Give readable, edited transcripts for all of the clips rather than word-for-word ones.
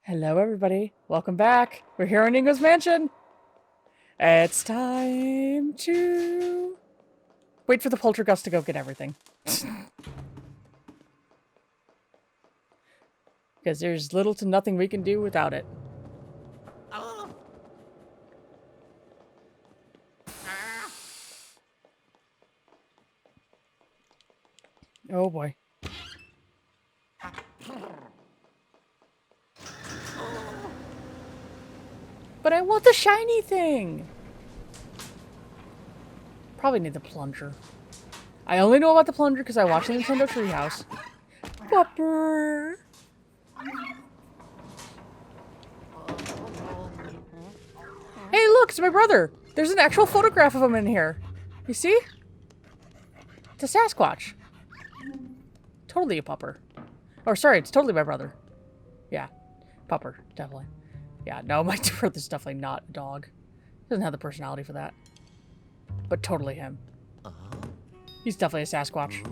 Hello, everybody. Welcome back. We're here in Ingo's mansion. It's time to wait for the Poltergust to go get everything. Because there's little to nothing we can do without it. Oh boy. But I want the shiny thing! Probably need the plunger. I only know about the plunger because I watched the Nintendo Treehouse. Pupper! Hey, look! It's my brother! There's an actual photograph of him in here. You see? It's a Sasquatch. Totally a pupper. Or sorry, it's totally my brother. Yeah. Pupper, definitely. Yeah, no, my brother's definitely not a dog. Doesn't have the personality for that. But totally him. He's definitely a Sasquatch.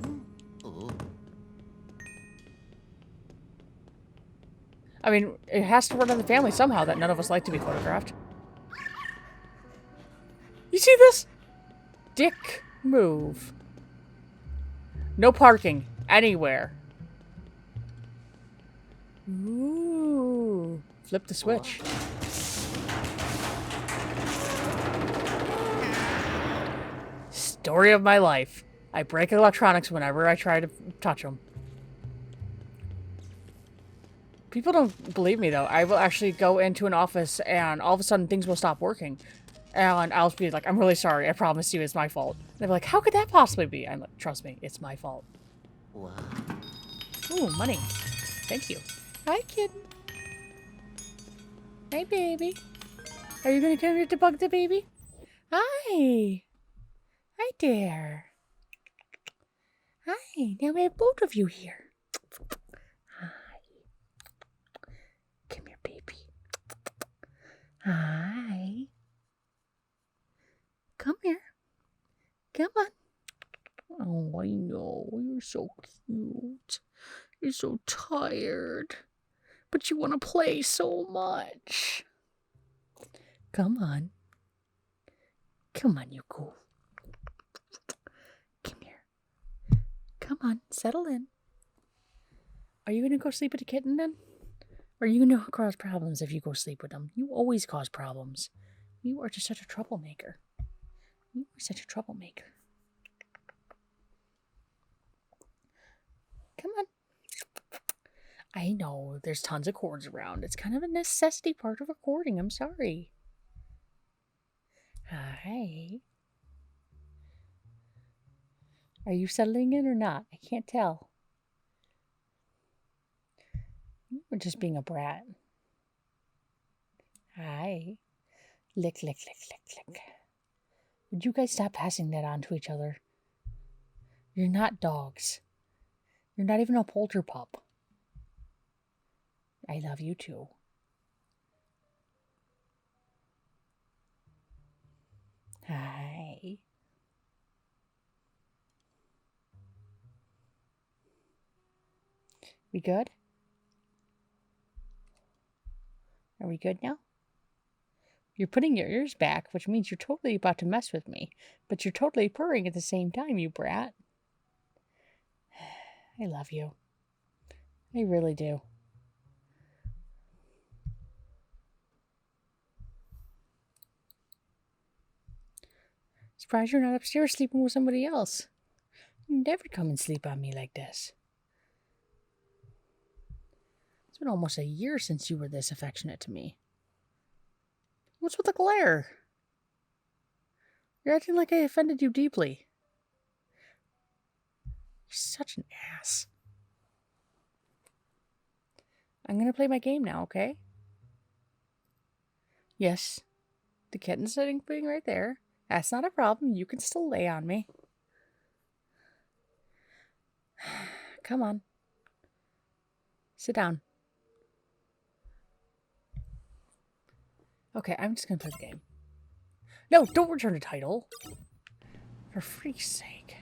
I mean, it has to run in the family somehow that none of us like to be photographed. You see this? Dick move. No parking. Anywhere. Ooh. Flip the switch. Story of my life. I break electronics whenever I try to touch them. People don't believe me, though. I will actually go into an office and all of a sudden things will stop working. And I'll be like, I'm really sorry. I promise you it's my fault. And they're like, how could that possibly be? I'm like, trust me, it's my fault. Wow. Ooh, money. Thank you. Hi, kitten. Hi, baby. Are you going to come here to bug the baby? Hi. Hi there. Hi. Now we have both of you here. Hi. Come here, baby. Hi. Come here. Come on. Oh, I know. You're so cute. You're so tired. But you want to play so much. Come on. Come on, you go. Come here. Come on, settle in. Are you going to go sleep with the kitten then? Or are you going to cause problems if you go sleep with them? You always cause problems. You are just such a troublemaker. You are such a troublemaker. Come on. I know, there's tons of cords around. It's kind of a necessity part of recording. I'm sorry. Hi. Are you settling in or not? I can't tell. You're just being a brat. Hi. Lick, lick, lick, lick, lick. Would you guys stop passing that on to each other? You're not dogs. You're not even a polter pup. I love you too. Hi. We good? Are we good now? You're putting your ears back, which means you're totally about to mess with me. But you're totally purring at the same time, you brat. I love you. I really do. Surprised you're not upstairs sleeping with somebody else. You never come and sleep on me like this. It's been almost a year since you were this affectionate to me. What's with the glare? You're acting like I offended you deeply. You're such an ass. I'm going to play my game now, okay? Yes. The kitten's sitting right there. That's not a problem. You can still lay on me. Come on. Sit down. Okay, I'm just going to play the game. No, don't return the title. For freak's sake.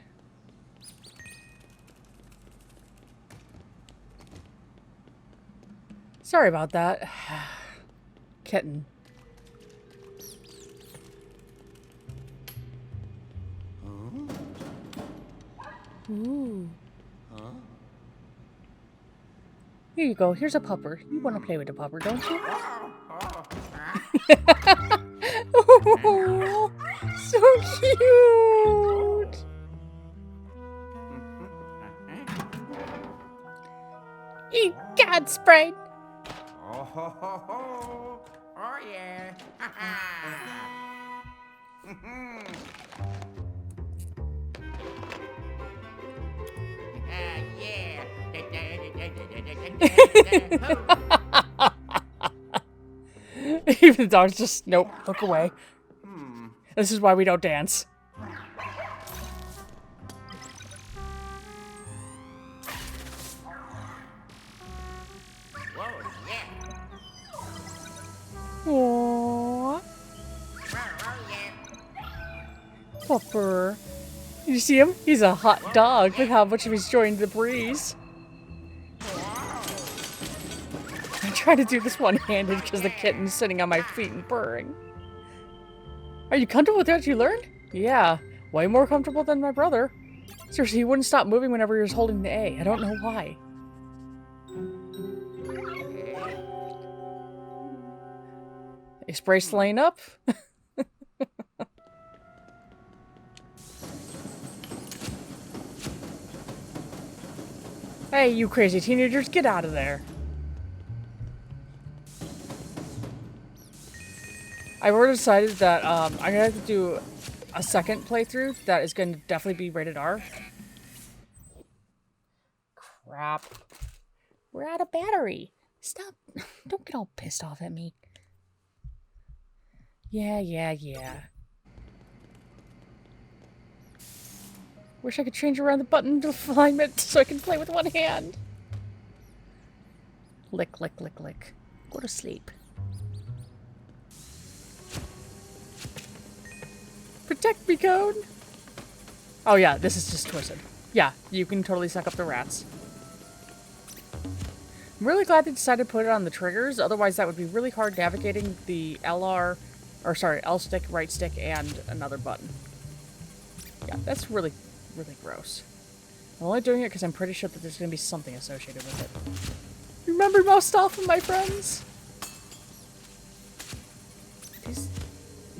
Sorry about that. Kitten. Ooh. Here you go. Here's a pupper. You want to play with a pupper, don't you? Oh, so cute. Egads Brain. Oh yeah. Even the dog's just, nope, look away. This is why we don't dance. Whoa, yeah. Aww. Oh, yeah. Pupper. You see him? He's a hot dog with how much of he's joined the breeze. I'm trying to do this one-handed because the kitten's sitting on my feet and purring. Are you comfortable with what you learned? Yeah, way more comfortable than my brother. Seriously, he wouldn't stop moving whenever he was holding the A. I don't know why. Is Brace laying up? Hey, you crazy teenagers, get out of there. I've already decided that I'm going to have to do a second playthrough that is going to definitely be rated R. Crap. We're out of battery. Stop. Don't get all pissed off at me. Yeah. Wish I could change around the button alignment so I can play with one hand. Lick. Go to sleep. Protect me, code! Oh yeah, this is just twisted. Yeah, you can totally suck up the rats. I'm really glad they decided to put it on the triggers, otherwise that would be really hard navigating the L stick, right stick, and another button. Yeah, that's really gross. I'm only doing it because I'm pretty sure that there's going to be something associated with it. Remember Mustafa, my friends?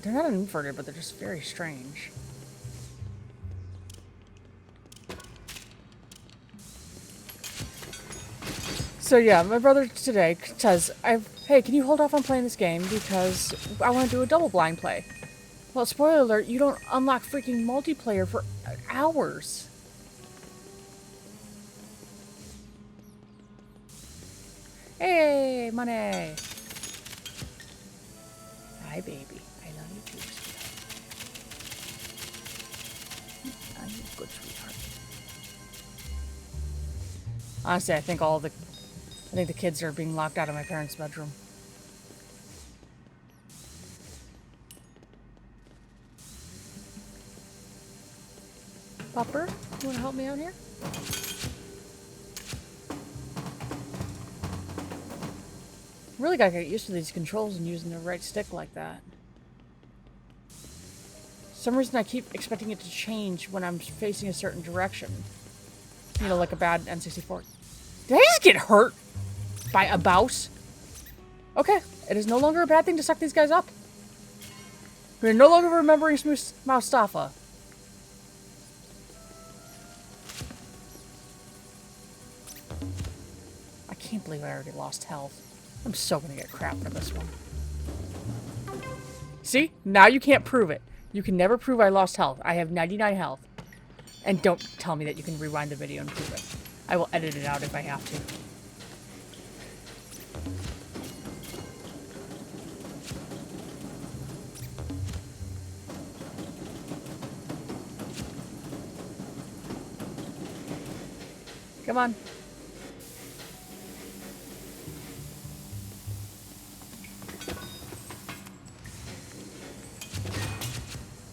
They're not inverted, but they're just very strange. So yeah, my brother today says, hey, can you hold off on playing this game because I want to do a double blind play. Well, spoiler alert, you don't unlock freaking multiplayer for hours. Hey, money. Hi, baby. I love you too, sweetheart. I'm a good sweetheart. Honestly, I think the kids are being locked out of my parents' bedroom. Pupper, you want to help me out here? Really gotta get used to these controls and using the right stick like that. For some reason I keep expecting it to change when I'm facing a certain direction. You know, like a bad N64. Did I just get hurt by a mouse? Okay, it is no longer a bad thing to suck these guys up. We're no longer remembering Mustafa. I can't believe I already lost health. I'm so gonna get crap for this one. See? Now you can't prove it. You can never prove I lost health. I have 99 health. And don't tell me that you can rewind the video and prove it. I will edit it out if I have to. Come on.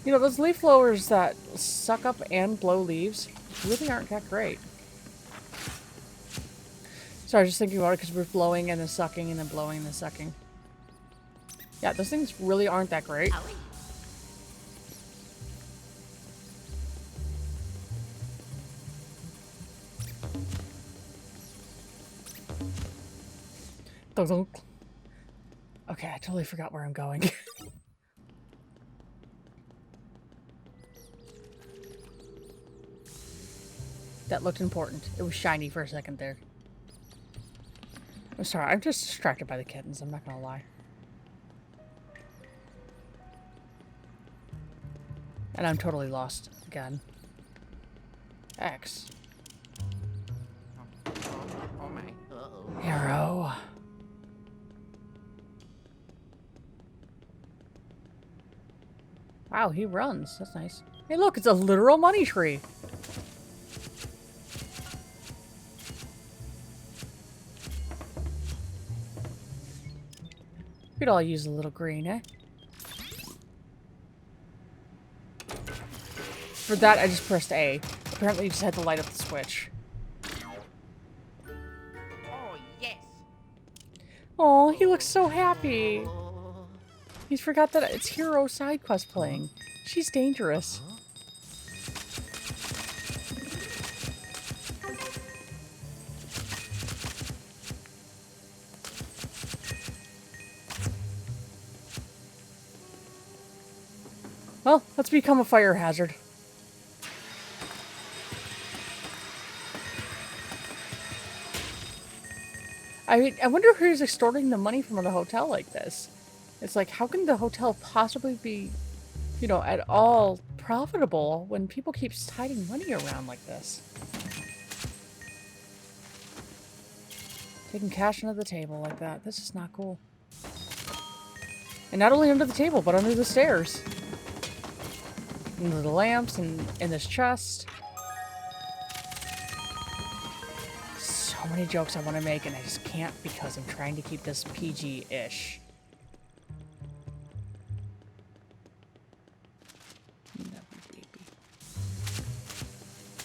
You know, those leaf blowers that suck up and blow leaves really aren't that great. Sorry, just thinking about it because we're blowing and then sucking and then blowing and then sucking. Yeah, those things really aren't that great. Owie. Dunk. Okay, I totally forgot where I'm going. That looked important. It was shiny for a second there. I'm sorry, I'm just distracted by the kittens, I'm not gonna lie. And I'm totally lost again. X. Oh my. Uh-oh. Arrow. Wow, he runs. That's nice. Hey, look, it's a literal money tree. Could all use a little green, eh? For that, I just pressed A. Apparently, you just had to light up the switch. Oh, yes. Oh, he looks so happy. Oh. He's forgot that it's Hero side quest playing. She's dangerous. Well, let's become a fire hazard. I mean, I wonder who's extorting the money from the hotel like this. It's like, how can the hotel possibly be, you know, at all profitable when people keep hiding money around like this? Taking cash under the table like that. This is not cool. And not only under the table, but under the stairs. Under the lamps and in this chest. So many jokes I want to make and I just can't because I'm trying to keep this PG-ish.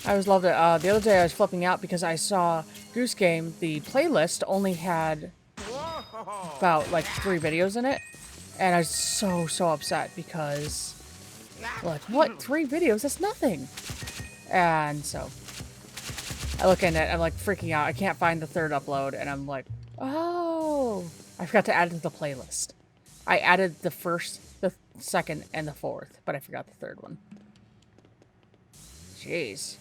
I always loved it. The other day I was flipping out because I saw Goose Game, the playlist only had Whoa. about like 3 videos in it. And I was so upset because, like, what? 3 videos? That's nothing. And so I look in it, I'm like freaking out. I can't find the 3rd upload and I'm like, oh, I forgot to add it to the playlist. I added the 1st, the 2nd, and the 4th, but I forgot the 3rd one. Jeez.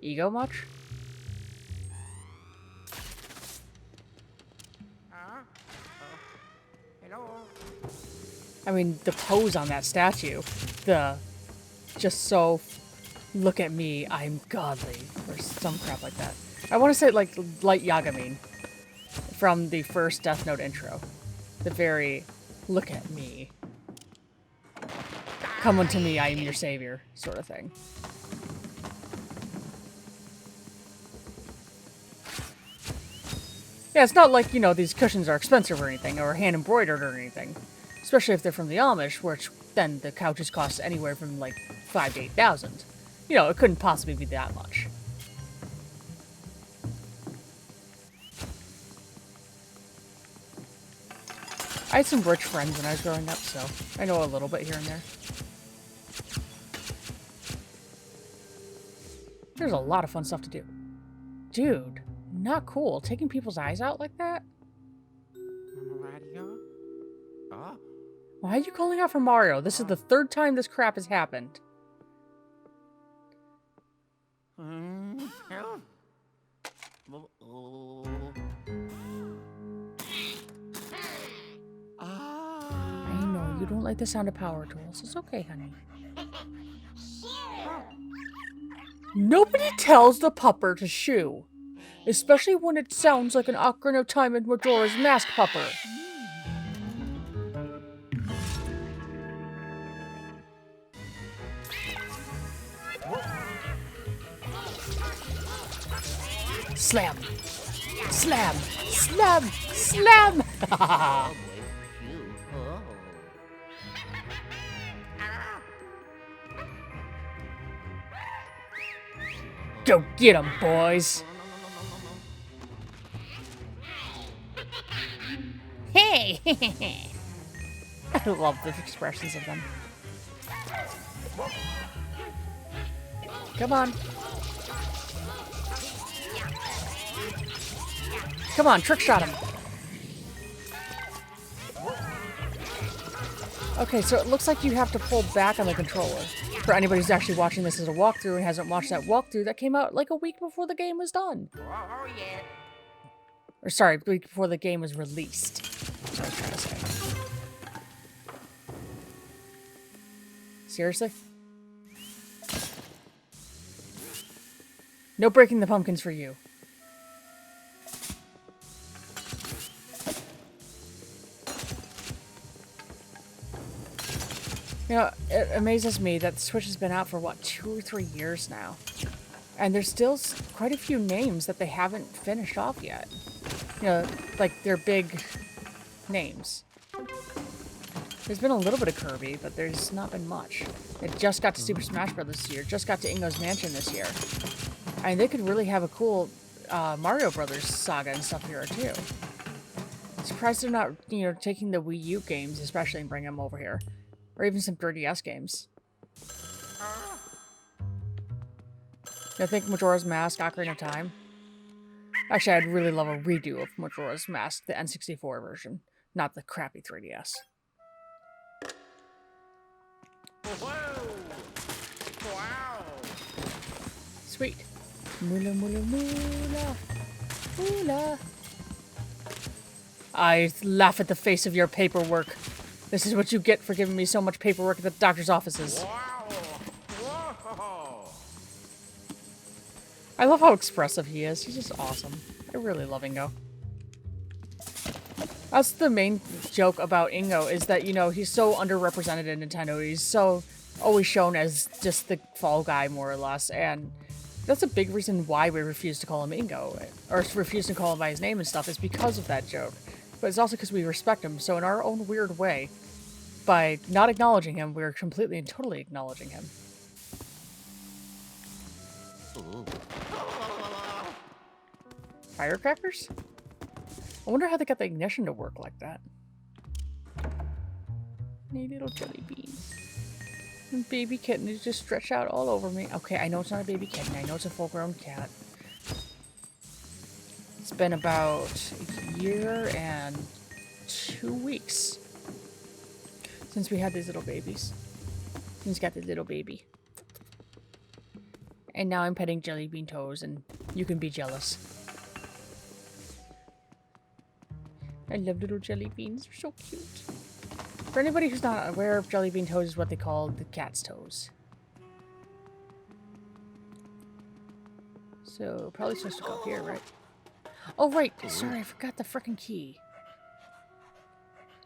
Ego much? Hello. I mean, the pose on that statue. The just so, look at me, I'm godly. Or some crap like that. I want to say like Light Yagami from the first Death Note intro. The very, look at me. Come unto me, I am your savior, sort of thing. Yeah, it's not like, you know, these cushions are expensive or anything, or hand embroidered or anything. Especially if they're from the Amish, which then the couches cost anywhere from like 5,000 to 8,000. You know, it couldn't possibly be that much. I had some rich friends when I was growing up, so I know a little bit here and there. There's a lot of fun stuff to do. Dude, not cool. Taking people's eyes out like that? Radio? Oh. Why are you calling out for Mario? This is the 3rd time this crap has happened. Help. Oh. I know, you don't like the sound of power tools. It's okay, honey. Nobody tells the pupper to shoo. Especially when it sounds like an Ocarina of Time and Majora's Mask pupper. Slam! Slam! Slam! Slam! Oh, you. Oh. Go get 'em, boys. Hey! I love the expressions of them. Come on. Come on, trick shot him. Okay, so it looks like you have to pull back on the controller. For anybody who's actually watching this as a walkthrough and hasn't watched that walkthrough, that came out like a week before the game was done. Oh, yeah. Or sorry, a week before the game was released. That's what I was trying to say. Seriously? No breaking the pumpkins for you. You know, it amazes me that the Switch has been out for, what, 2 or 3 years now. And there's still quite a few names that they haven't finished off yet. You know, like their big names. There's been a little bit of Kirby, but there's not been much. It just got to Super Smash Bros. This year, just got to Ingo's Mansion this year. And they could really have a cool Mario Brothers saga and stuff here, too. Surprised they're not, you know, taking the Wii U games, especially, and bringing them over here. Or even some 3DS games. I think Majora's Mask, Ocarina of Time. Actually, I'd really love a redo of Majora's Mask, the N64 version, not the crappy 3DS. Whoa. Wow. Sweet. Moolah, moolah, moolah. Moolah. I laugh at the face of your paperwork. This is what you get for giving me so much paperwork at the doctor's offices. Wow. Whoa. I love how expressive he is. He's just awesome. I really love Ingo. That's the main joke about Ingo, is that, you know, he's so underrepresented in Nintendo. He's so always shown as just the fall guy, more or less. And that's a big reason why we refuse to call him Ingo, or refuse to call him by his name and stuff, is because of that joke. But it's also because we respect him. So in our own weird way, by not acknowledging him, we're completely and totally acknowledging him. Ooh. Firecrackers? I wonder how they got the ignition to work like that. Need little jelly beans. And baby kitten is just stretched out all over me. Okay, I know it's not a baby kitten. I know it's a full-grown cat. It's been about a year and 2 weeks since we had these little babies. He's got this little baby. And now I'm petting jelly bean toes, and you can be jealous. I love little jelly beans. They're so cute. For anybody who's not aware of jelly bean toes, is what they call the cat's toes. So, probably supposed to go here, right? Oh, right. Sorry, I forgot the frickin' key.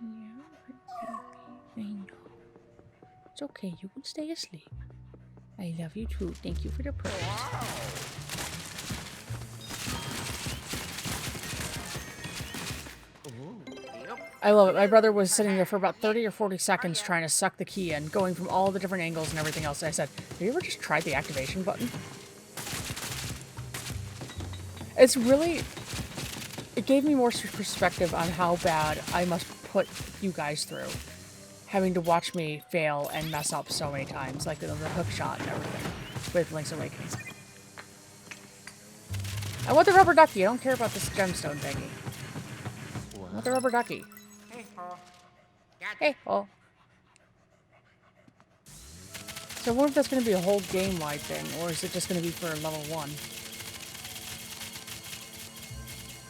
Yeah, I know. It's okay. You can stay asleep. I love you too. Thank you for the prayers. I love it. My brother was sitting there for about 30 or 40 seconds trying to suck the key in, going from all the different angles and everything else. And I said, have you ever just tried the activation button? It's really... It gave me more perspective on how bad I must put you guys through. Having to watch me fail and mess up so many times, like the hook shot and everything with Link's Awakening. I want the rubber ducky. I don't care about this gemstone thingy. I want the rubber ducky. Hey, oh. So I wonder if that's going to be a whole game-wide thing, or is it just going to be for level 1?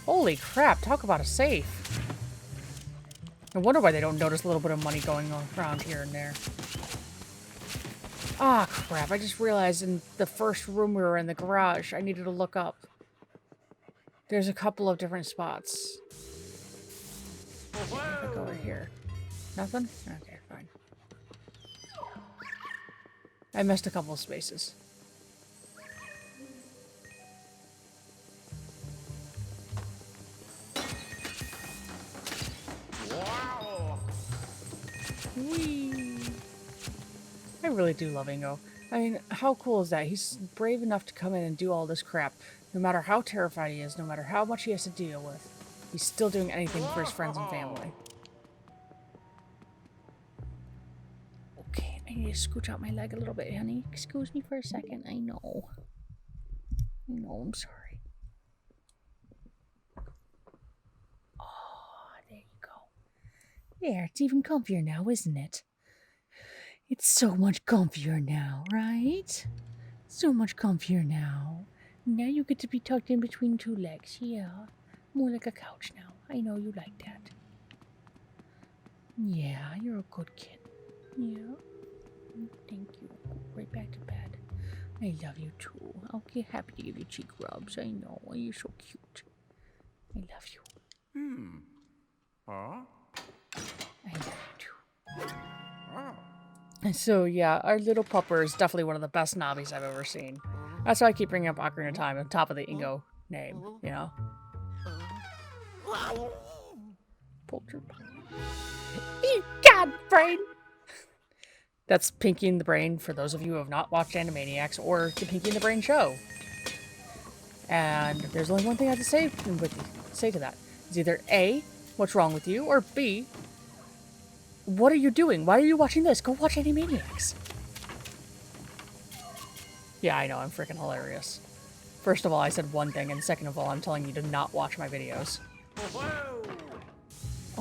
Holy crap, talk about a safe. I wonder why they don't notice a little bit of money going around here and there. Ah, crap, I just realized in the first room we were in, the garage, I needed to look up. There's a couple of different spots. If I go over here. Nothing? Okay, fine. I missed a couple of spaces. Wow. Whee! I really do love Ingo. I mean, how cool is that? He's brave enough to come in and do all this crap. No matter how terrified he is, no matter how much he has to deal with, he's still doing anything for his friends and family. Okay, I need to scooch out my leg a little bit, honey. Excuse me for a second. I know, I'm sorry. Oh, there you go. There, it's even comfier now, isn't it? It's so much comfier now, right? So much comfier now. Now you get to be tucked in between two legs. Yeah. More like a couch now. I know you like that. Yeah, you're a good kid. Yeah. Thank you. Right back to bed. I love you too. I'll get happy to give you cheek rubs. I know. You're so cute. I love you. Huh? I love you too. Oh. And so, yeah, our little pupper is definitely one of the best nobbies I've ever seen. That's why I keep bringing up Ocarina of Time on top of the Ingo name, you know? Egads Brain! That's Pinky and the Brain, for those of you who have not watched Animaniacs or the Pinky and the Brain show. And there's only one thing I have to say to that. It's either A, what's wrong with you, or B, what are you doing? Why are you watching this? Go watch Animaniacs. Yeah, I know, I'm freaking hilarious. First of all, I said one thing, and second of all, I'm telling you to not watch my videos. Whoa.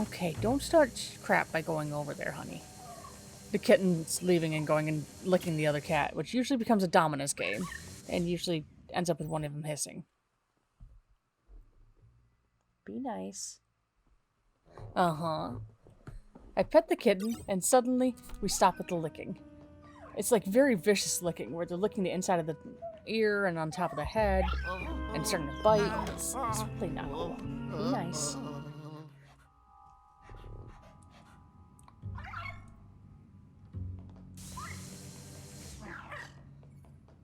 Okay, don't start crap by going over there, honey. The kitten's leaving and going and licking the other cat, which usually becomes a dominus game, and usually ends up with one of them hissing. Be nice. Uh-huh. I pet the kitten, and suddenly we stop at the licking. It's like very vicious licking, where they're licking the inside of the ear and on top of the head, and starting to bite. It's really not cool. Be nice.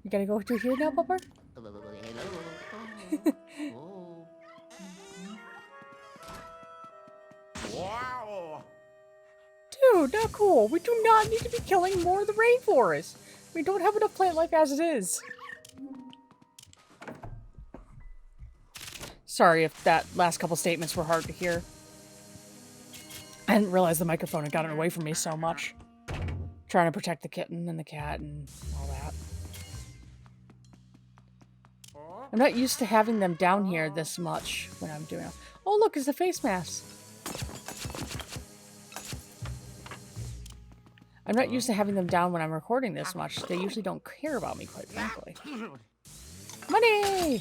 You gotta go through here now, Pupper? Wow. Dude, not cool. We do not need to be killing more of the rainforest. We don't have enough plant life as it is. Sorry if that last couple statements were hard to hear. I didn't realize the microphone had gotten away from me so much. Trying to protect the kitten and the cat and all that. I'm not used to having them down here this much when I'm doing it. Oh, look, it's the face mask. I'm not used to having them down when I'm recording this much. They usually don't care about me, quite frankly. Money!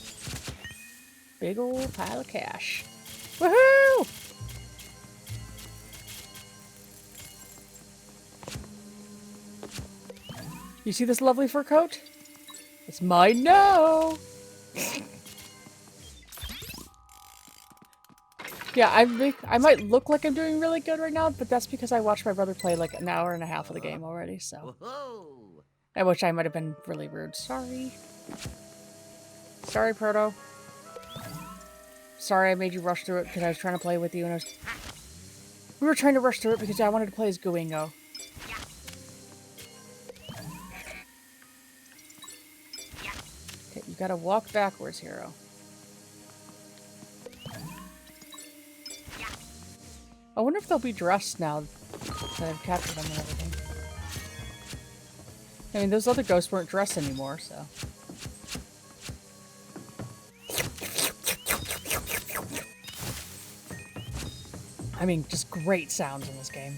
Big old pile of cash. Woohoo! You see this lovely fur coat? It's mine now! Yeah, I might look like I'm doing really good right now, but that's because I watched my brother play like an hour and a half of the game already, so. I wish I might have been really rude. Sorry. Sorry, Proto. Sorry I made you rush through it because I was trying to play with you and we were trying to rush through it because I wanted to play as Ingo. Okay, you gotta walk backwards, hero. I wonder if they'll be dressed now that I've captured them and everything. I mean, those other ghosts weren't dressed anymore, so. I mean, just great sounds in this game.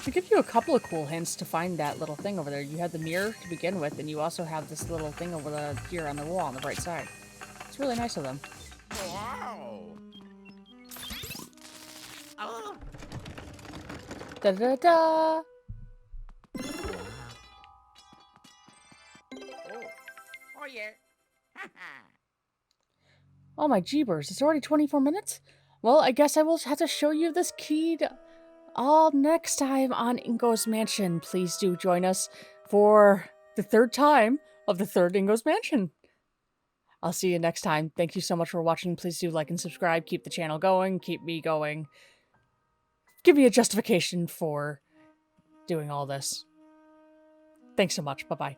To give you a couple of cool hints to find that little thing over there, you had the mirror to begin with, and you also have this little thing over here on the wall on the right side. It's really nice of them. Wow. Da da da! Oh yeah. Oh my jeebers, it's already 24 minutes? Well, I guess I will have to show you this key all next time on Ingo's Mansion. Please do join us for the third time of the third Ingo's Mansion. I'll see you next time. Thank you so much for watching. Please do like and subscribe. Keep the channel going. Keep me going. Give me a justification for doing all this. Thanks so much. Bye-bye.